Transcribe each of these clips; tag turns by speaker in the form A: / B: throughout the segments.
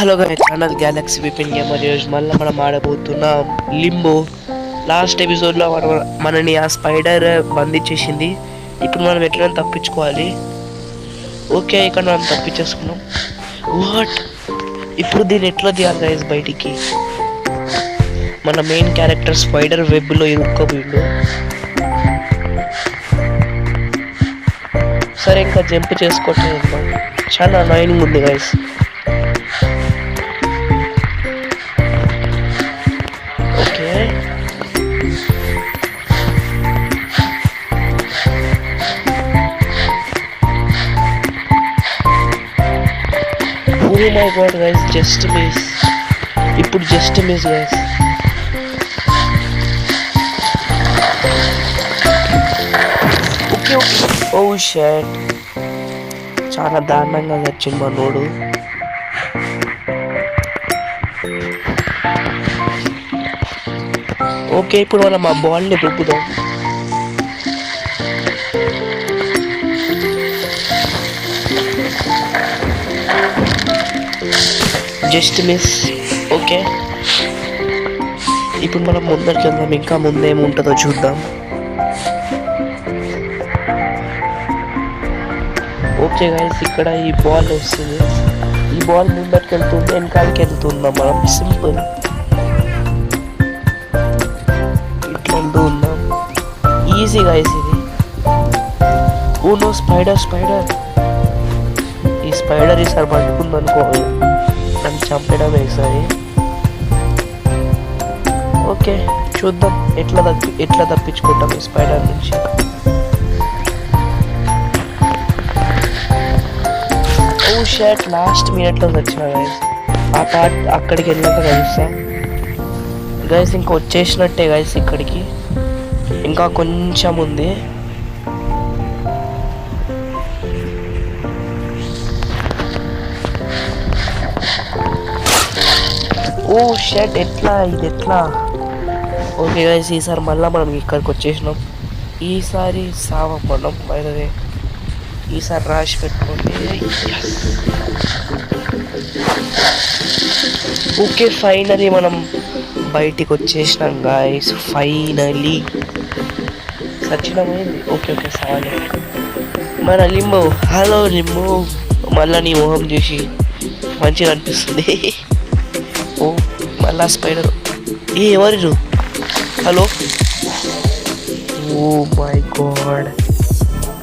A: Hello guys, channel Galaxy Vipin gamer. ఈరోజు మళ్ళీ మనం ఆడబోతున్నాం లింబో. లాస్ట్ ఎపిసోడ్లో మనని ఆ స్పైడర్ బంధించేసింది. ఇప్పుడు మనం ఎట్లా తప్పించుకోవాలి. ఓకే, ఇక్కడ మనం తప్పించేసుకున్నాం. వాట్? ఇప్పుడు దీన్ని ఎట్లా తీయాలి గైస్ బయటికి? మన మెయిన్ క్యారెక్టర్ స్పైడర్ వెబ్లో ఇరుక్కోపోయిండు. సరే, ఇంకా జంప్ చేసుకోవటం చాలా అనాయింగ్ ఉంది guys. Oh my god guys, just miss. ఇప్పుడు just miss guys. Okay okay. Oh shit, చాలా దారుణంగా వచ్చింది మా నోడు. ఓకే, ఇప్పుడు మనం ఆ బాల్ని రుబ్బుదాం. Just miss. ఓకే, ఇప్పుడు మనం ముందరికి వెళ్దాం. ఇంకా ముందేముంటుందో చూద్దాం. ఓకే గైస్, ఇక్కడ ఈ బాల్ వస్తుంది. ఈ బాల్ ముందరికి వెళ్తుంది, వెనకాలకి వెళ్తున్నాం మనం. సింపుల్, ఇట్లా వెళ్తూ ఉన్నాం. ఈజీ గైస్ ఇది. Oh no, spider. ఈ స్పైడర్ ఈసారి పట్టుకుందనుకో, నన్ను చంపడం వేసారి. ఓకే, చూద్దాం ఎట్లా తప్పించుకుంటాం ఈ స్పైడర్ నుంచి. ఓ షట్, లాస్ట్ మినిట్లో వచ్చిన గైస్. ఆ పార్ట్ అక్కడికి వెళ్ళాక కలుస్తా గైస్. ఇంకా వచ్చేసినట్టే గైస్. ఇక్కడికి ఇంకా కొంచెం ఉంది. ఓ షట్, ఇది ఎట్లా? ఓకే గైస్, ఈసారి మళ్ళీ మనం ఇక్కడికి వచ్చేసినాం. ఈసారి సావం మనం బయటదే. ఈసారి రాసి పెట్టుకోండి. ఓకే, ఫైనలీ మనం బయటికి వచ్చేసినాం గాయస్. ఫైనలీ సచ్చినమైంది. ఓకే, సారీ మన లింబో. హలో లింబో, మళ్ళీ నీ మొహం చూసి మంచిగా అనిపిస్తుంది. ఓ మళ్ళా స్పైడర్. ఎవరు? హలో. ఓ మై గాడ్,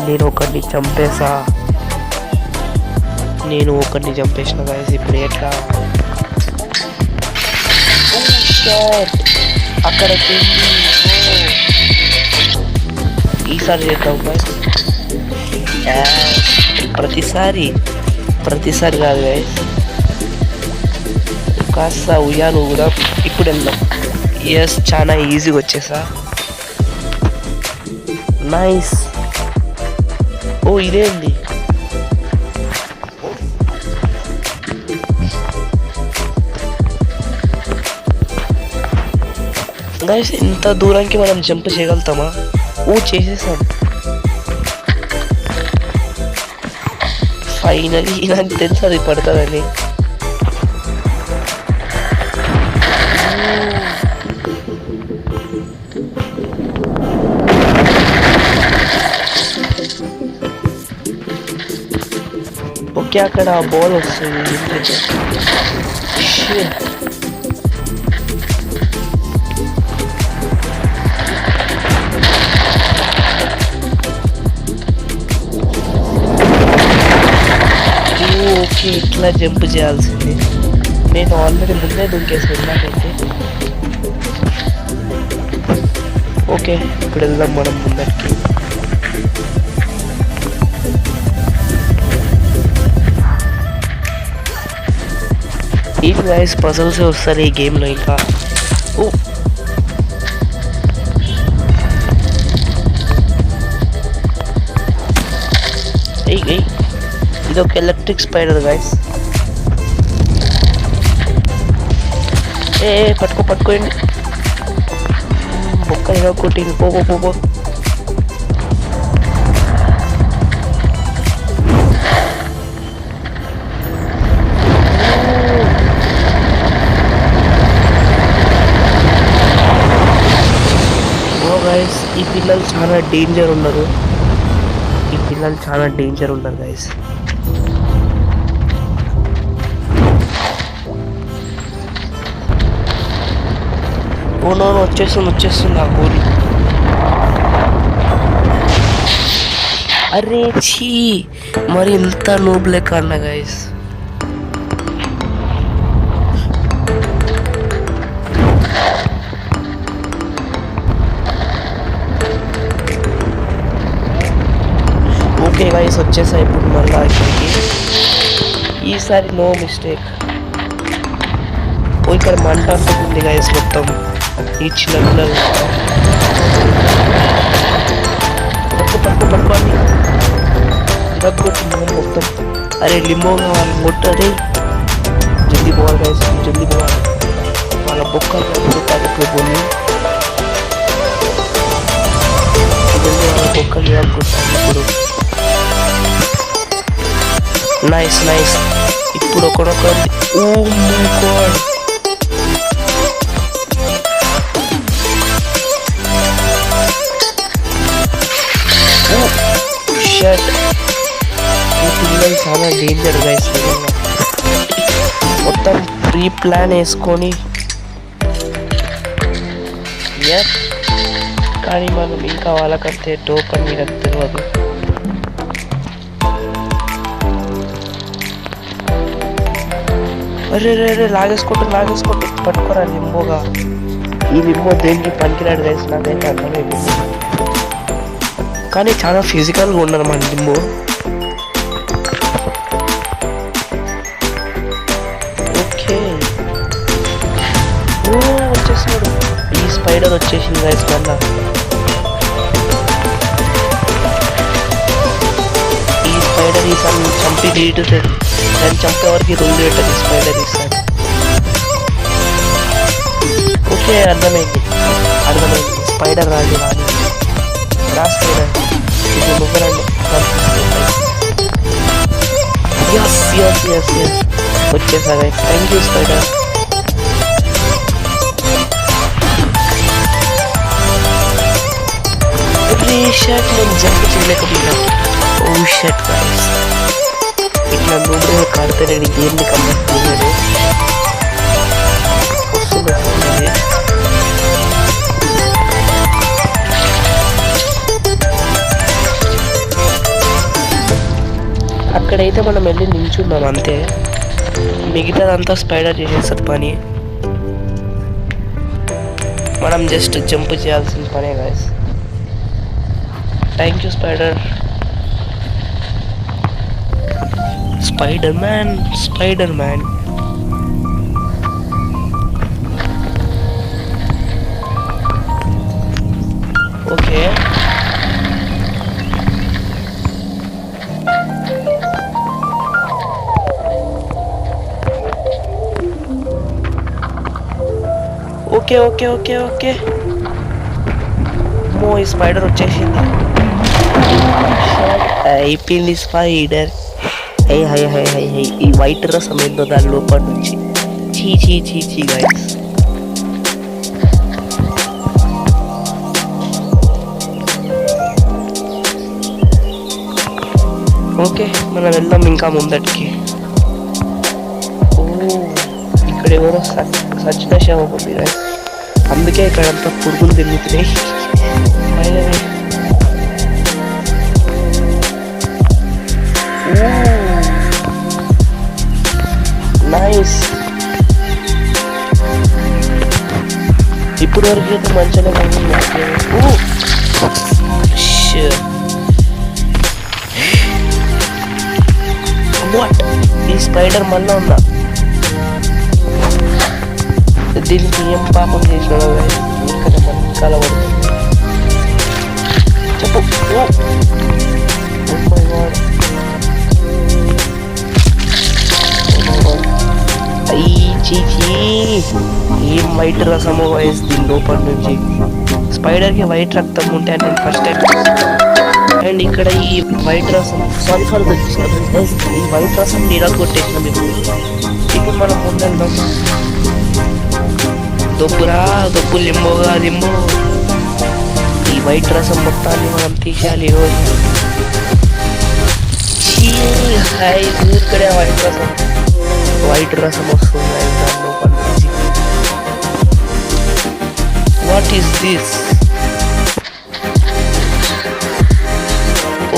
A: నేను ఒకరిని చంపేసిన గాయస్. ఇప్పుడు ఎట్లా? అక్కడికి ఈసారి చేద్దాం గాయస్. ప్రతిసారి కాదు గాయస్, కాస్త ఉయ్యాలు కూడా. ఇప్పుడు వెళ్దాం. ఎస్, చాలా ఈజీగా వచ్చేసా. నైస్. ఓ ఇదేంది? గైస్, ఇంత దూరానికి మనం జంప్ చేయగలుగుతామా? ఓ చేసేసాం ఫైనలీ. నాకు తెలుసు అది పడుతుందని. ఓకే, అక్కడ బాల్ వస్తుంది. ఓకే, ఇట్లా జంప్ చేయాల్సింది. నేను ఆల్రెడీ ముందే దుంకేసి వెళ్ళానంటే. ఓకే, ఇప్పుడు వెళ్దాం మనం ముందరికి. ఈ గైస్ పజల్సే వస్తారు ఈ గేమ్లో ఇంకా. ఓ ఇది ఒక ఎలక్ట్రిక్ స్పైడర్ గైస్. పట్టుకోండి. బొక్క ఏదో కొట్టింది. పో. గైస్ ఈ పిల్లలు చాలా డేంజర్ ఉన్నారు. గైస్. ఓ నో వచ్చేస్తుంది ఆ గోలి. అరే ఛీ, మరి ఇంత నోబ్లే కన్నా గైస్. ఓకే గైస్ వచ్చేసా ఇప్పుడు మళ్ళా ఇక్కడికి. ఈసారి నో మిస్టేక్. ఓ ఇక్కడ మంట ఉంటుంది గైస్ మొత్తం. ఈ చిన్న పిల్లలు పట్టుకోండి ఇరగొట్టింది మొత్తం. అరే లింబో కావాలి కొట్టది. జల్దీ పోవాలి గైస్, జల్దీ పోవాలి. వాళ్ళ బొక్కలు కొట్టాలి పోయి. వాళ్ళ బొక్కలు ఇరగొట్టాలి ఇప్పుడు. నైస్. ఇప్పుడు ఒకడొకటి. Oh my god, shit. ఈ పిల్లలు చాలా డేంజర్ గైస్. మొత్తం ప్రీ ప్లాన్ వేసుకొని కానీ మనం ఇంకా వాళ్ళకంటే టోకన్ మీద తెలియదు. అరే లాగేసుకోండి పట్టుకోరా లింబోగా. ఈ లింబో దేనికి పనికిరాడు గైస్, నాకైతే అర్థమైంది. కానీ చాలా ఫిజికల్గా ఉన్నారు మన లింబో. ఓకే వచ్చేసాడు. ఈ స్పైడర్ వచ్చేసింది గైస్ మళ్ళా. ఈ స్పైడర్ ఈసారి చంపి తీరుతుంది. దాన్ని చంపే వరకు వదిలిపెట్టదు స్పైడర్ ఈసారి. ఓకే అర్థమైంది. స్పైడర్ రా స్పైడర్. ఇది ముగ్గురండి. వచ్చేసా guys. Thank you spider. Shirt నేను జంప్ చేయలేకపోయినా. ఓ షర్ట్ గైస్, ఇట్లా నూనె కాడితే నేను గేమ్ని కంప్లీట్ చేయలేదు. అక్కడైతే మనం వెళ్ళి నిల్చున్నాం అంతే. మిగతాదంతా స్పైడర్ చేసేస్తారు పని. మనం జస్ట్ జంప్ చేయాల్సిన పనే guys. Thank you spider. Spider man. Okay okay. మో ఈ స్పైడర్ వచ్చేసింది. అయిపోయింది స్పైడర్. హై ఈ వైట్ రసం ఏందో దాని లోపల నుంచి. చీ గైస్. ఓకే మనం వెళ్దాం ఇంకా ముందటికి. ఓ ఇక్కడ ఎవరో సచిన శవం ఉంది గైస్. అందుకే ఇక్కడంతా పురుగులు తిరుగుతున్నాయి. నైస్. ఇప్పుడు వరకు అయితే మంచిగా వాట్ ఈ స్పైడర్ మళ్ళా ఉందా? దీనికి ఏం పాపం చేసినాడు ఇక్కడ కలవడుతుంది. చెప్పు. ఏం వైట్ రసము వయసు దీని లోపల నుంచి. స్పైడర్కి వైట్ రక్తం ఉంటే అంటే ఫస్ట్ టైం. అండ్ ఇక్కడ ఈ వైట్ రసం సారీ ఫర్ ద డిస్టర్బెన్స్. ఈ వైట్ రసం నీళ్ళ కొట్టేసినాం. ఇప్పుడు మనం ముందెళ్దాం. దొబ్బు లింబో. వైట్ రసం మొత్తాన్ని మనం తీసేయాలి ఈరోజు. ఇక్కడే వైట్ రసం వస్తుంది. What is this?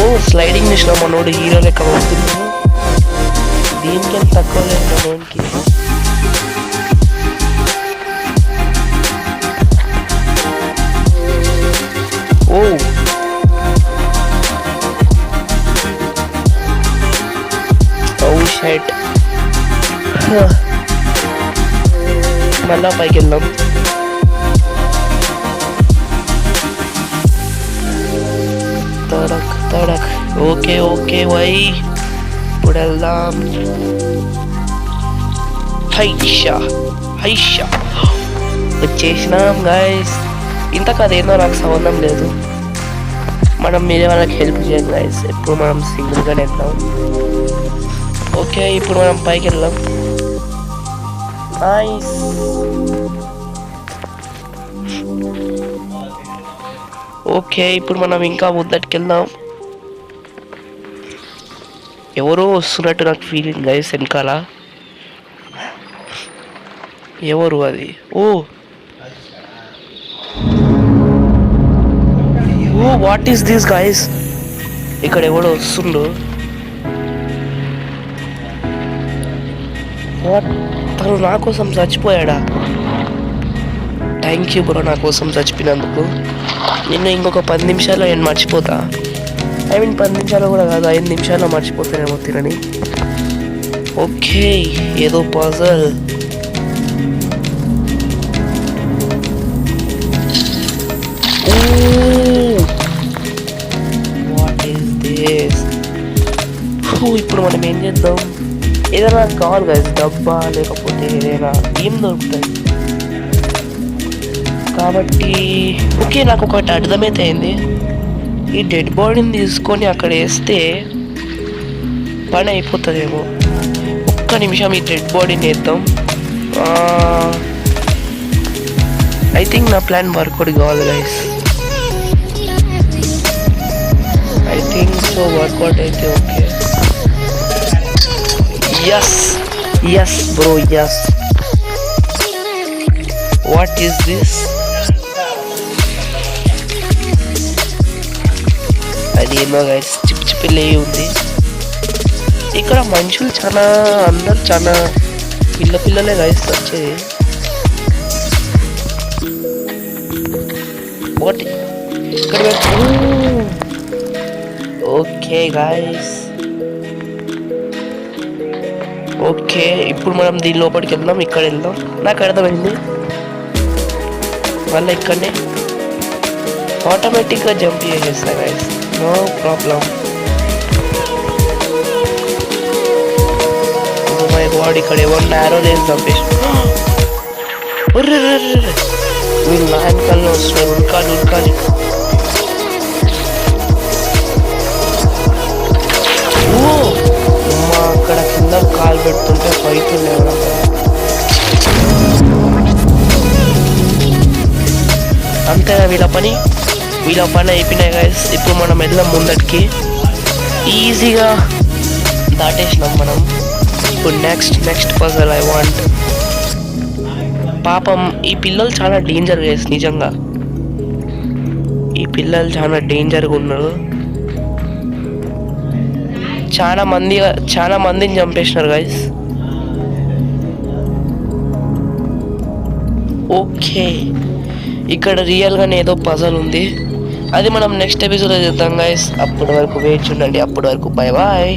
A: Oh sliding machine మనోడు హీరో లెక్క వస్తున్నాడు. దీనికి తక్కువ లేదు మనోడికి. ఓ షైట్. మళ్ళా పైకి వెళ్దాం. తడక్ ఓకే ఓకే వై ఇప్పుడు వెళ్దాం. హైషా వచ్చేసినాం గైస్. ఇంతకు అదేందో నాకు సంబంధం లేదు. మనం మీరే వాళ్ళకి హెల్ప్ చేయండి గైస్. ఎప్పుడు మనం సింగిల్గానే వెళ్దాం. ఓకే ఇప్పుడు మనం పైకి వెళ్దాం. నైస్. ఓకే ఇప్పుడు మనం ఇంకా ముందటికి వెళ్దాం. ఎవరో వస్తున్నట్టు నాకు ఫీలింగ్ గైస్ వెనకాల. ఎవరు అది? Oh what is this guys? ఇక్కడ ఎవడో వస్తుండు. తను నా కోసం చచ్చిపోయాడా? థ్యాంక్ యూ బ్రో నా కోసం చచ్చిపోయినందుకు. నిన్ను ఇంకొక 10 నిమిషాల్లో నేను మర్చిపోతా. 10 నిమిషాలు కూడా కాదు, 5 నిమిషాల్లో మర్చిపోతానేమో తినని. ఓకే ఏదో పజల్. What is this? ఇప్పుడు మనం ఏం చేద్దాం? ఏదైనా కావాలి గైస్, డబ్బా లేకపోతే ఏదైనా ఏం దొరుకుతుంది కాబట్టి. ఓకే నాకు ఒకటి అర్థమైతే అయింది. ఈ డెడ్ బాడీని తీసుకొని అక్కడ వేస్తే పని అయిపోతుందేమో. ఒక్క నిమిషం ఈ డెడ్ బాడీని వేద్దాం. ఐ థింక్ నా ప్లాన్ వర్కౌట్ కావాలి గైస్. ఐ థింక్ సో వర్కౌట్ అయితే okay. Yes bro, yes. What is this? అది ఏమో గైస్ చిప్పిల్లే ఉంది. ఇక్కడ మనుషులు చాలా, అందరు చాలా పిల్లలే గైస్ వచ్చేది. వాట్ ఇక్కడ ఓకే గైస్. ఓకే ఇప్పుడు మనం దీని లోపలికి వెళ్దాం. ఇక్కడ వెళ్దాం. నాకు అర్థమైంది. మళ్ళీ ఇక్కడనే ఆటోమేటిక్గా జంప్ చేసేస్తా guys, no problem. Oh my god ఇక్కడ ఎవరు నేరో లేని చంపేసి వీళ్ళు నా వెనకాలలో వస్తున్నారు. ఉరకాలి. అక్కడ కింద కాలు పెడుతుంటే ఫైట్ ఉండేవాళ్ళం. అంతేగా వీళ్ళ పని అయిపోయినాయి గైస్. ఇప్పుడు మనం వెళ్దాం ముందటికి. ఈజీగా దాటేసినాం మనం. ఇప్పుడు నెక్స్ట్ పజల్ ఐ వాంట్. పాపం ఈ పిల్లలు చాలా డేంజర్ గైస్. నిజంగా ఈ పిల్లలు చాలా డేంజర్గా ఉన్నారు. చాలా మందిని చంపేసినారు గైస్. ఓకే ఇక్కడ రియల్గానే ఏదో పజల్ ఉంది. అది మనం నెక్స్ట్ ఎపిసోడ్లో చేద్దాం గైస్. అప్పటి వరకు వేచి ఉండండి. అప్పటి వరకు బై బాయ్.